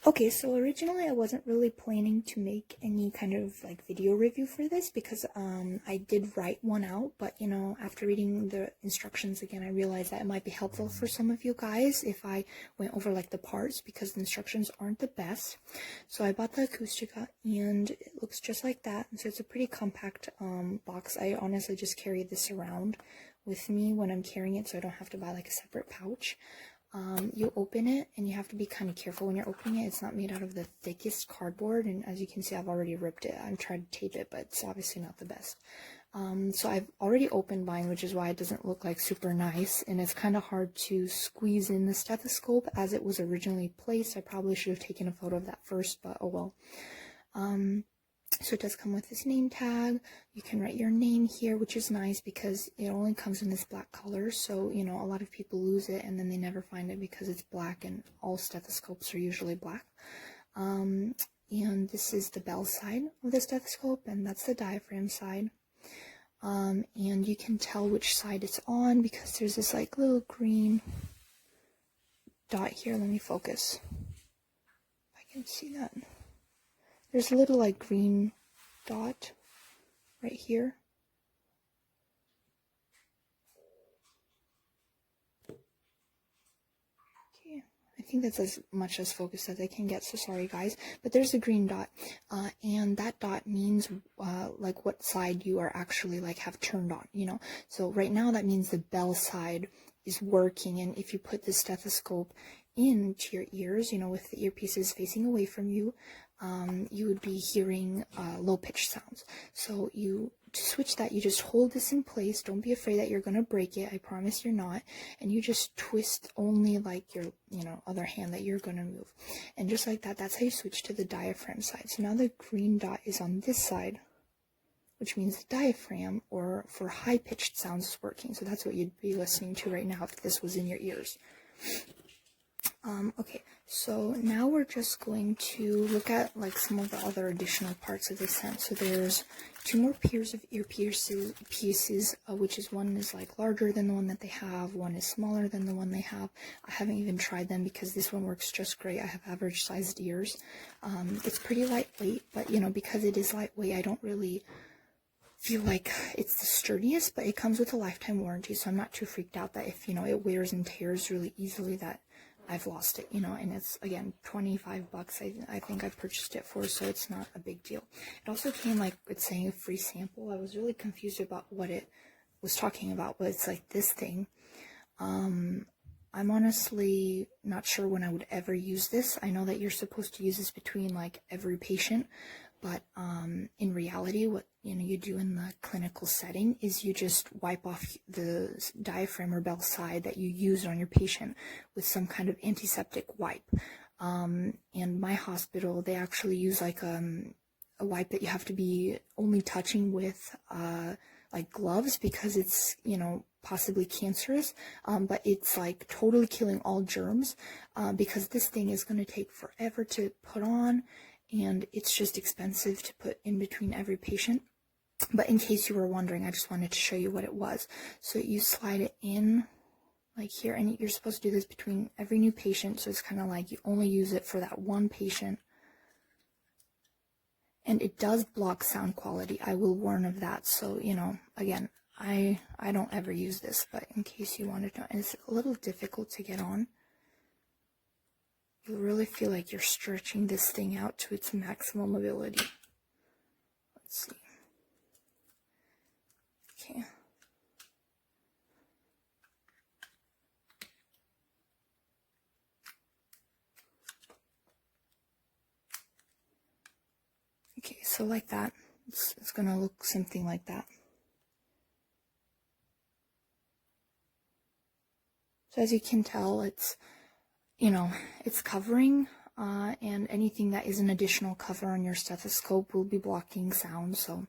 Okay, so originally I wasn't really planning to make any kind of like video review for this because I did write one out, but you know, after reading the instructions again, I realized that it might be helpful for some of you guys if I went over like the parts because the instructions aren't the best. So I bought the Acoustica and it looks just like that. So it's a pretty compact box. I honestly just carry this around with me when I'm carrying it so I don't have to buy like a separate pouch. You open it and you have to be kind of careful when you're opening it. It's not made out of the thickest cardboard, and as you can see I've already ripped it. I'm trying to tape it, but it's obviously not the best. So I've already opened mine, which is why it doesn't look like super nice, and it's kind of hard to squeeze in the stethoscope as it was originally placed. I probably should have taken a photo of that first, but oh well. So it does come with this name tag. You can write your name here, which is nice because it only comes in this black color. So, you know, a lot of people lose it and then they never find it because it's black, and all stethoscopes are usually black. And this is the bell side of the stethoscope, and that's the diaphragm side. And you can tell which side it's on because there's this like little green dot here. Let me focus. If I can see that. There's a little like green dot right here. Okay, I think that's as much as focused as I can get, so sorry guys. But there's a green dot, and that dot means like what side you are actually like have turned on, you know. So right now that means the bell side is working, and if you put the stethoscope into your ears, you know, with the earpieces facing away from you, you would be hearing low-pitched sounds. So to switch that, you just hold this in place. Don't be afraid that you're going to break it. I promise you're not. And you just twist only like your, you know, other hand that you're going to move. And just like that, that's how you switch to the diaphragm side. So now the green dot is on this side, which means the diaphragm, or for high-pitched sounds, is working. So that's what you'd be listening to right now if this was in your ears. Okay, so now we're just going to look at like some of the other additional parts that they sent. So there's 2 more pairs of pieces, which is one is like larger than the one that they have, one is smaller than the one they have. I haven't even tried them because this one works just great. I have average sized ears. It's pretty lightweight, but you know, because it is lightweight, I don't really feel like it's the sturdiest, but it comes with a lifetime warranty, so I'm not too freaked out that if, you know, it wears and tears really easily that I've lost it, you know. And it's, again, 25 bucks I think I purchased it for, so it's not a big deal. It also came like it's saying a free sample. I was really confused about what it was talking about, but it's like this thing. I'm honestly not sure when I would ever use this. I know that you're supposed to use this between like every patient, but in reality, what you do in the clinical setting is you just wipe off the diaphragm or bell side that you used on your patient with some kind of antiseptic wipe. And my hospital, they actually use like a wipe that you have to be only touching with like gloves because it's, you know, possibly cancerous, but it's like totally killing all germs because this thing is going to take forever to put on, and it's just expensive to put in between every patient. But in case you were wondering, I just wanted to show you what it was. So you slide it in like here, and you're supposed to do this between every new patient, so it's kind of like you only use it for that one patient. And it does block sound quality, I will warn of that. So, you know, again, I don't ever use this, but in case you wanted to know, it's a little difficult to get on. You really feel like you're stretching this thing out to its maximum ability. Let's see. Okay. Okay, so like that. It's gonna look something like that. So as you can tell, it's, you know, it's covering, and anything that is an additional cover on your stethoscope will be blocking sound. So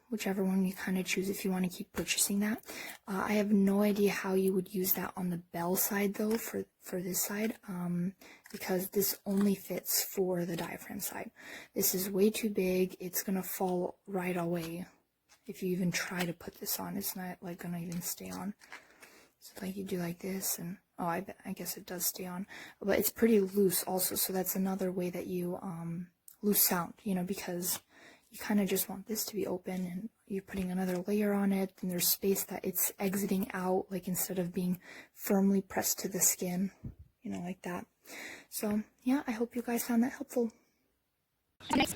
whichever one you kind of choose, if you want to keep purchasing that. I have no idea how you would use that on the bell side though, for this side, because this only fits for the diaphragm side. This is way too big. It's gonna fall right away if you even try to put this on. It's not like gonna even stay on. So like you do like this, and oh, I guess it does stay on, but it's pretty loose also. So that's another way that you lose sound, you know, because you kind of just want this to be open, and you're putting another layer on it, and there's space that it's exiting out, like instead of being firmly pressed to the skin, you know, like that. So yeah, I hope you guys found that helpful. I'm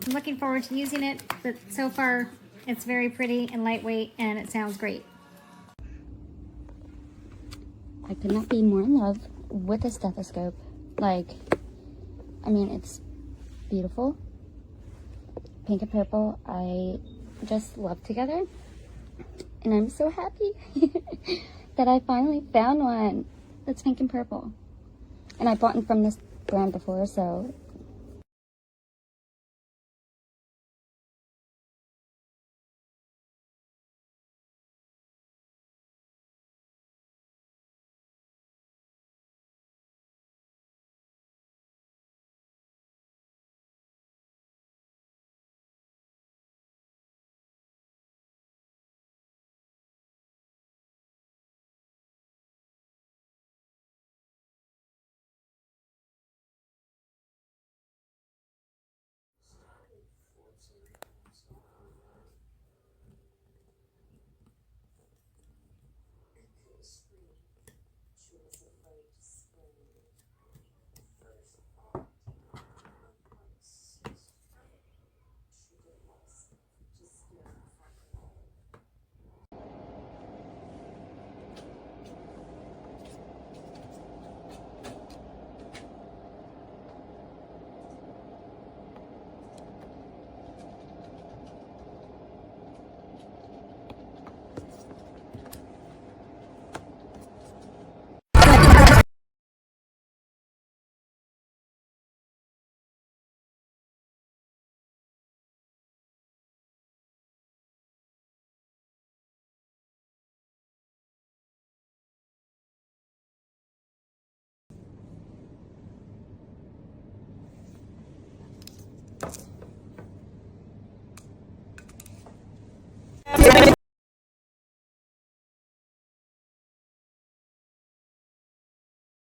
looking forward to using it, but so far it's very pretty and lightweight, and it sounds great. I could not be more in love with a stethoscope. Like, I mean, it's beautiful. Pink and purple, I just love together. And I'm so happy that I finally found one that's pink and purple. And I bought one from this brand before, so